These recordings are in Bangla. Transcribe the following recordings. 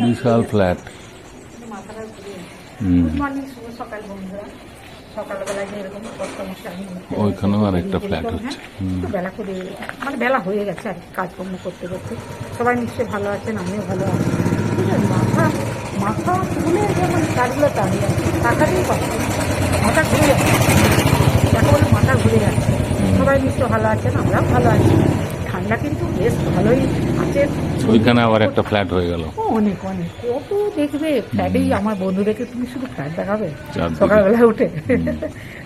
বিশাল ফ্ল্যাট। ওইখানেও আর একটা ফ্ল্যাট হচ্ছে। বেলা করে মানে বেলা হয়ে গেছে আর কাজকর্ম করতে করতে। সবাই নিশ্চয়ই ভালো আছেন, আমিও ভালো আছি। মাথা মাথা ঘুরে যেমন কাজগুলো দাঁড়িয়ে টাকাতেই কথা মাথা ঘুরে যাচ্ছে, দেখা বলে মাথা ঘুরে যাচ্ছে। সবাই নিশ্চয় ভালো আছেন, আমরাও ভালো আছি। ঠান্ডা কিন্তু বেশ ভালোই আছে। ওইখানে আবার একটা ফ্ল্যাট হয়ে গেল। অনেক অনেক কত দেখবে ফ্ল্যাটেই। আমার বন্ধুদেরকে তুমি শুধু ফ্ল্যাট দেখাবে সকালবেলা উঠে।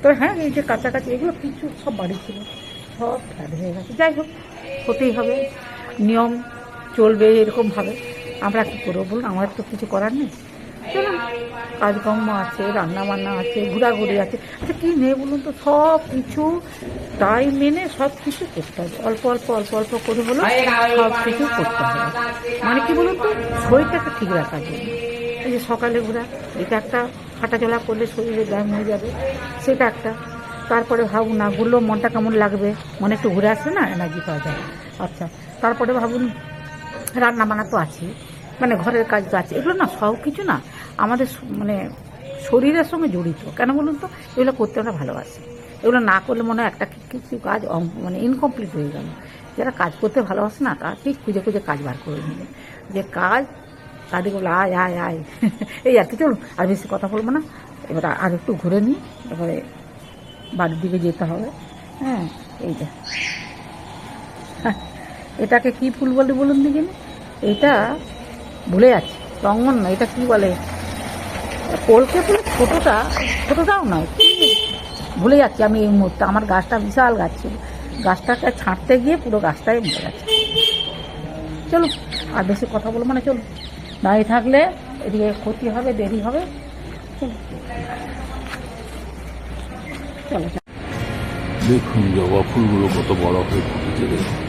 তো হ্যাঁ, এই যে কাছাকাছি এগুলো কিছু সব বাড়ি ছিল, সব ফ্ল্যাট হয়ে গেছে। যাই হোক, হতেই হবে, নিয়ম চলবে এরকমভাবে। আমরা কী করবো বলুন, আমার তো কিছু করার নেই। চলুন, কাজকর্ম আছে, রান্না বান্না আছে, ঘোরাঘুরি আছে। আচ্ছা কী নেই বলুন তো, সব কিছু টাইম মেনে সব কিছু করতে হবে। অল্প অল্প অল্প অল্প করে হলো সব কিছু করতে হবে। মানে কি বলুন তো, শরীরটাকে ঠিক রাখার জন্য। এই যে সকালে ঘোরা, এটা একটা, হাঁটাচলা করলে শরীরে ব্যায়াম হয়ে যাবে, সেটা একটা। তারপরে ভাবুন না, ঘুরলেও মনটা কেমন লাগবে, মনে একটু ঘুরে আসলে না এনার্জি পাওয়া যায়। আচ্ছা, তারপরে ভাবুন রান্না বান্না তো আছে, মানে ঘরের কাজ তো আছে। এগুলো না সব কিছু না আমাদের মানে শরীরের সঙ্গে জড়িত। কেন বলুন তো, এগুলো করতে আমরা ভালোবাসি। এগুলো না করলে মনে হয় একটা কিছু কাজ মানে ইনকমপ্লিট হয়ে গেল। যারা কাজ করতে ভালোবাসে না, তারা ঠিক খুঁজে খুঁজে কাজ বার করে নেবে, যে কাজ তাদের বলে আয় আয় আয়। এই আর কি, চলুন আর বেশি কথা বলবো না। এবার আর একটু ঘুরে নিই, এবারে বাড়ির দিকে যেতে হবে। হ্যাঁ, এই যে এটাকে কি ফুল বলে বলুন দেখিনি? এটা ভুলে যাচ্ছি, রঙ্গন না, এটা কি বলে, কলকে ফুল। ছোটোটাও নয়, ভুলে যাচ্ছি আমি এই মুহূর্তে। আমার গাছটা বিশাল গাছ ছিল, গাছটাকে ছাঁটতে গিয়ে পুরো গাছটাই মরে গেছে। চলো আর বেশি কথা বলবো না, চলো। দাঁড়িয়ে থাকলে এদিকে ক্ষতি হবে, দেরি হবে। চলো চলো। দেখুন জবা ফুলগুলো কত বড় হয়ে ফুটেছে। দেখুন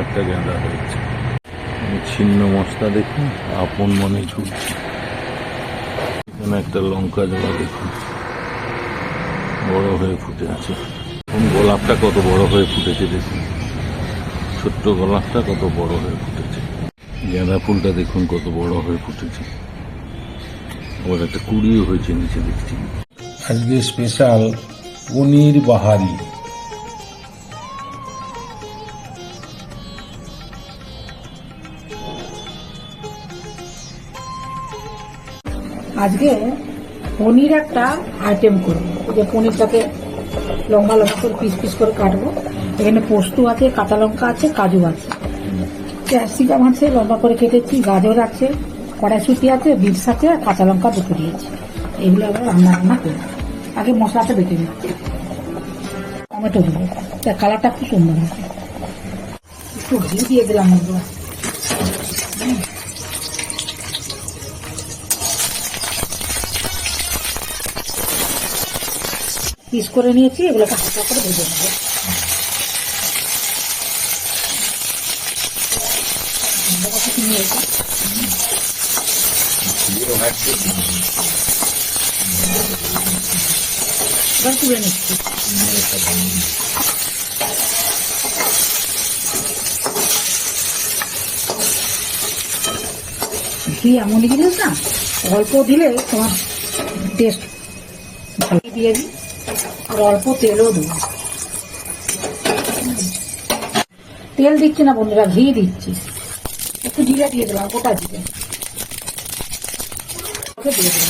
একটা গাঁদা হয়েছে, ছিন্ন মশলা দেখুন, আপন মনে ঝুলছে। এখানে একটা লঙ্কা জবা দেখুন, বড় হয়ে ফুটে আছে। গোলাপটা কত বড় হয়ে ফুটেছে দেখুন, ছোট্ট গোলাপটা কত বড় হয়ে ফুটেছে। গাঁদা ফুলটা দেখুন কত বড় হয়ে ফুটেছে, আবার একটা কুড়িও হয়েছে নিচে দেখছি। আজকে স্পেশাল পনির বাহারি। আজকে পনির একটা আইটেম করবো। যে পনিরটাকে লম্বা লম্বা করে পিস পিস করে কাটবো। এখানে পোস্ত আছে, কাঁচা লঙ্কা আছে, কাজু আছে, ক্যাপসিকাম আছে লম্বা করে কেটেছি, গাজর আছে, কড়াইশুঁটি আছে, বিটস আছে, আর কাঁচা লঙ্কা দুটো দিয়েছি। এগুলো আবার রান্না করবো। আগে মশলাটা বেটে নিচ্ছি। টমেটো দেবো, তার কালারটা খুব সুন্দর আছে। একটু ঘি দিয়ে দিলাম বন্ধুরা। পিস করে নিয়েছি, এগুলোকে হালকা করে ভেজে নেবো। এবার তুলে নিচ্ছি। ঘি এমন জিনিস না, অল্প দিলে তোমার টেস্ট ভালো। দিয়ে দিই, আর অল্প তেলও দেবো। তেল দিচ্ছি না বন্ধুরা, ঘি দিচ্ছি। একটু জিরে দিয়ে দিলাম, গোটা জিরে দিয়ে দিলাম।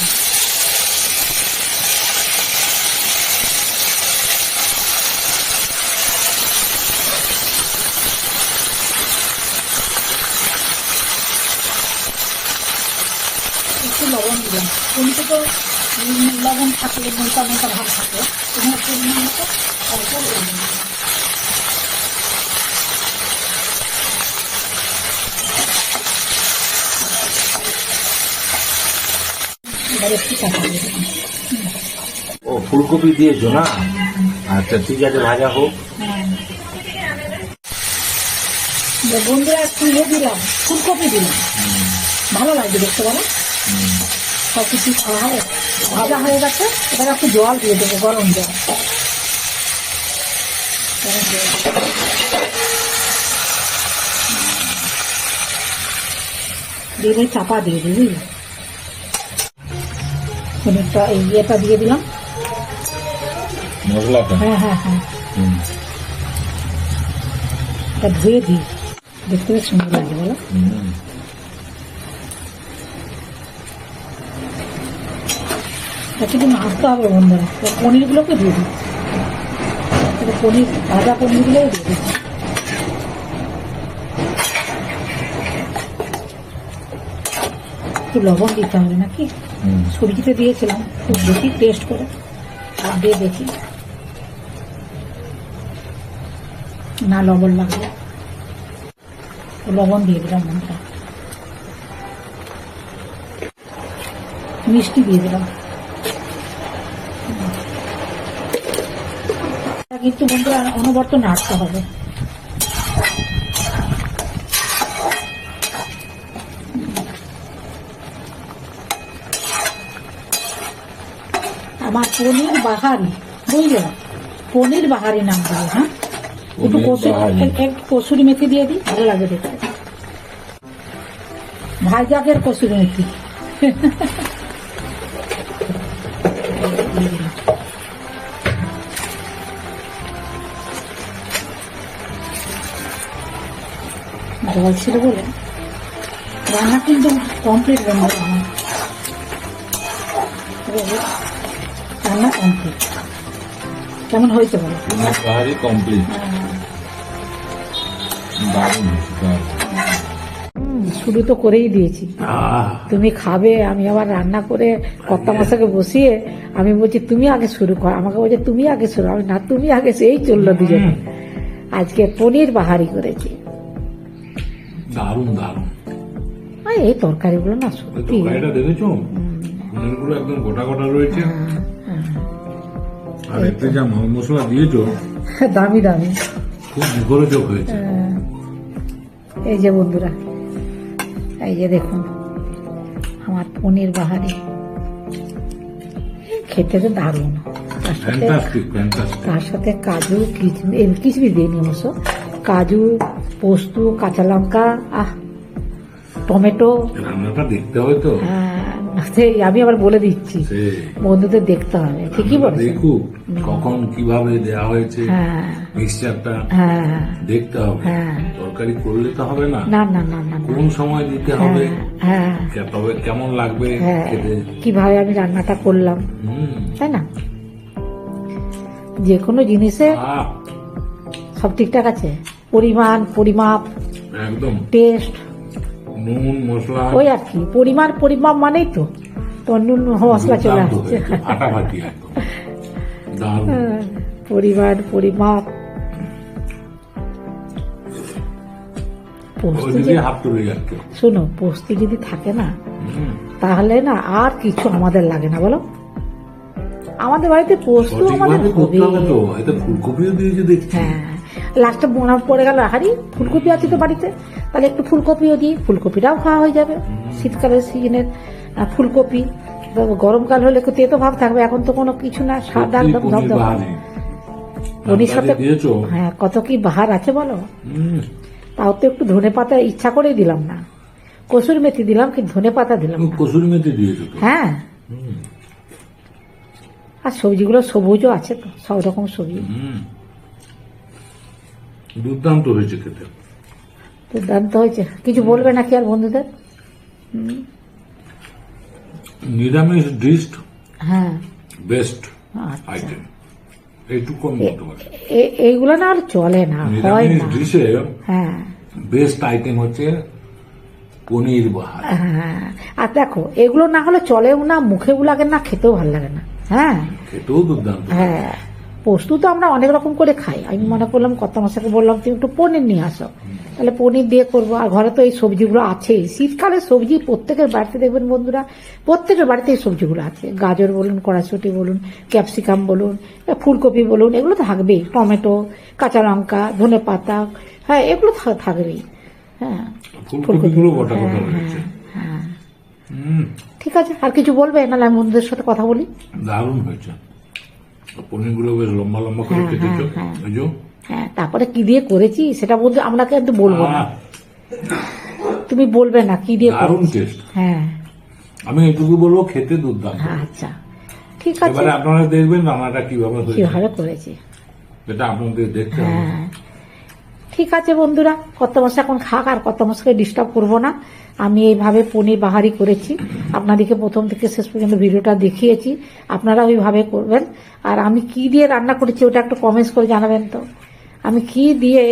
একটু লবণ দিলাম, কিন্তু তো লবণ থাকলে মোটা মোটা ভাব থাকে, তোমার পরিমাণ মতো অল্প লবণ দিলাম। এবার একটু কাঁচা দিয়ে দিলাম। ও ফুলকপি দিয়েছো না? আচ্ছা ঠিক আছে, ভাজা হোক। বন্ধুরা একটু দিলাম, ফুলকপি দিলাম, ভালো লাগবে দেখতে পারো। সব কিছু খাওয়া হবে। ভাজা হয়ে গেছে, এবার একটু জল দিয়ে দেবো, গরম জল। গরম জল দিয়ে চাপা দিয়ে দিবি। পনিরটা এই ইয়েটা দিয়ে দিলাম। মশলাটা হ্যাঁ হ্যাঁ হ্যাঁ, এটা ধুয়ে দিই, দেখতে বেশ সুন্দর লাগে বলো। কিছু নাড়তে হবে বন্ধুরা। পনিরগুলোকে দিয়ে দিই, পনির ভাজা পনিরগুলোও দিয়ে দিই। একটু লবণ দিতে হবে নাকি? সবজিতে দিয়েছিলাম, খুব দেখি টেস্ট করে আর দিয়ে দেখি না লবণ লাগবে। লবণ দিয়ে দিলাম, মনটা মিষ্টি দিয়ে দিলাম। কিন্তু বন্ধুরা অনবরত নাড়তে হবে। আমার পনির বাহারি, বুঝলে, পনির বাহারি নাম দেবে। হ্যাঁ, একটু কসুরি মেথি দিয়ে দিই, ভালো লাগে দেখতে। ভাইজাগের কসুরি মেথি। জল ছিল বলে রান্না কিন্তু কমপ্লিট। বন্ধু আমার রান্না কমপ্লিট। কেমন হয়েছে বলো? কমপ্লিট, শুরু তো করেই দিয়েছি, তুমি খাবে। আমি আবার রান্না করে কর্তা মশাকে বসিয়ে আমি বলছি তুমি আগে শুরু কর, আমাকে বলছে তুমি আগে শুরু। আমি না, তুমি আগে। সেই চললো দুজনে। আজকে পনির বাহারি করেছি। দারুণ দারুণ। এই তরকারিগুলো না সত্যি দেখেছো, পনিরগুলো একদম গোটা গোটা রয়েছে, আর এতে যা মাল মশলা দিয়েছো দামি দামি, খুব মুখরোচক হয়েছে। এই যে বন্ধুরা, এই যে দেখুন আমার পনির বাহারি, খেতে তো দারুণ। তার সাথে কাজু, কিশমিশ দিইনি অবশ্য, কাজু, পোস্ত, কাঁচা লঙ্কা, টমেটো। রান্নাটা দেখতে হবে তো। সেই আমি আবার বলে দিচ্ছি, বন্ধুদের দেখতে হবে। ঠিকই বলে, দেখুক কখন কিভাবে দেওয়া হয়েছে মিক্সচারটা, দেখতে হবে। তরকারি করলে তো হবে না, না না না না, কোন সময় দিতে হবে, তবে কেমন লাগবে খেতে, কিভাবে আমি রান্নাটা করলাম, তাই না? যে কোনো জিনিসে সব ঠিকঠাক আছে, পরিমাণ, পরিমাপ, একদম টেস্ট, নুন মশলা, ওই আর কি পরিমাপ মানেই তো তোমার নুন মশলা চলে আসছে। পরিমাণ, পরিমাপ। শোনো, পোস্ত যদি থাকে না তাহলে না আর কিছু আমাদের লাগে না, বলো। আমাদের বাড়িতে পোস্ত আমাদের হবে। ফুলকপিও দিয়েছে দেখছি। হ্যাঁ, লাস্টে বোনা পড়ে গেল, হারি ফুলকপি আছে তো বাড়িতে, তাহলে একটু ফুলকপিও দিই, ফুলকপিটাও খাওয়া হয়ে যাবে। শীতকালের সিজনের ফুলকপি, গরমকাল হলে তেতো ভাব থাকবে। এখন তো কোনো কিছু না, সাদা একদম ধবধবা। পনির সাথে হ্যাঁ কত কি বাহার আছে বলো। তাও তো একটু ধনে পাতা ইচ্ছা করেই দিলাম না, কসুরি মেথি দিলাম, কিন্তু ধনে পাতা দিলাম না। কসুরি মেথি দিয়েছো? হ্যাঁ, আর সবজিগুলো সবুজও আছে তো, সব রকম সবজি। দুর্দান্ত হয়েছে খেতে, দুর্দান্ত হয়েছে। কিছু বলবে নাকি আর বন্ধুদের? নিরামিষ ডিশ হ্যাঁ, বেস্ট আইটেম, এইটুকু আমি বলতে পারি। এইগুলো না আর চলে না, হয় না। ডিশে হ্যাঁ, বেস্ট আইটেম হচ্ছে পনির বাহারি। হ্যাঁ, আর দেখো এগুলো না হলে চলেও না, মুখেও লাগে না, খেতেও ভালো লাগে না। হ্যাঁ, খেতেও দুর্দান্ত। হ্যাঁ, পোস্ত তো আমরা অনেক রকম করে খাই। আমি মনে করলাম কর্তা মশাকে বললাম তুমি একটু পনির নিয়ে আসো, তাহলে পনির দিয়ে করবো। আর ঘরে তো এই সবজিগুলো আছেই, শীতকালের সবজি প্রত্যেকের বাড়িতে দেখবেন বন্ধুরা, প্রত্যেকের বাড়িতে এই সবজিগুলো আছে। গাজর বলুন, কড়াইশুঁটি বলুন, ক্যাপসিকাম বলুন, ফুলকপি বলুন, এগুলো থাকবেই। টমেটো, কাঁচা লঙ্কা, ধনে পাতা, হ্যাঁ এগুলো থাকবেই। হ্যাঁ, ফুলকপিগুলো গোটা গোটা রয়েছে। হ্যাঁ, ঠিক আছে, আর কিছু বলবে? নাহলে আমি বন্ধুদের সাথে কথা বলি। দারুণ হয়েছে, পনিরগুলো বেশ লম্বা লম্বা করে কেটেছো। ওই যে হ্যাঁ, তারপরে কি দিয়ে করেছি সেটা বলতে আমরা কিন্তু বলবো না, আহ, তুমি বলবে না কি দিয়ে দারুণ করেছি। টেস্ট। হ্যাঁ আমি এটুকু বলবো, খেতে দুর্দান্ত। আচ্ছা ঠিক আছে, এবারে আপনারা দেখবেন রান্নাটা কিভাবে হয়েছে, কিভাবে করেছি। এটা আপনাদের দেখতে হবে। হ্যাঁ ঠিক আছে বন্ধুরা, কত মাস এখন খাক, আর কত মাসকে ডিস্টার্ব করবো না। আমি এইভাবে পনির বাহারি করেছি, আপনাদেরকে প্রথম থেকে শেষ পর্যন্ত ভিডিওটা দেখিয়েছি, আপনারা ওইভাবে করবেন। আর আমি কি দিয়ে রান্না করেছি ওটা একটু কমেন্টস করে জানাবেন তো, আমি কি দিয়ে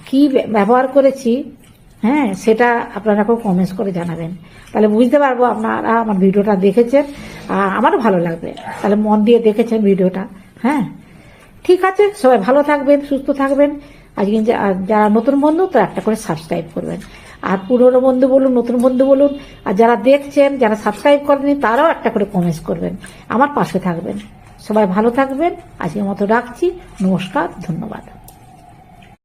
কি ব্যবহার করেছি, হ্যাঁ সেটা আপনারা খুব কমেন্টস করে জানাবেন, তাহলে বুঝতে পারবো আপনারা আমার ভিডিওটা দেখেছেন, আর আমারও ভালো লাগবে, তাহলে মন দিয়ে দেখেছেন ভিডিওটা। হ্যাঁ ঠিক আছে, সবাই ভালো থাকবেন, সুস্থ থাকবেন। আজকে যারা নতুন বন্ধু তো একটা করে সাবস্ক্রাইব করবেন, আর পুরনো বন্ধু বলুন, নতুন বন্ধু বলুন, আর যারা দেখছেন, যারা সাবস্ক্রাইব করেনি তারাও একটা করে কমেন্টস করবেন, আমার পাশে থাকবেন। সবাই ভালো থাকবেন, আজকের মতো রাখছি, নমস্কার, ধন্যবাদ।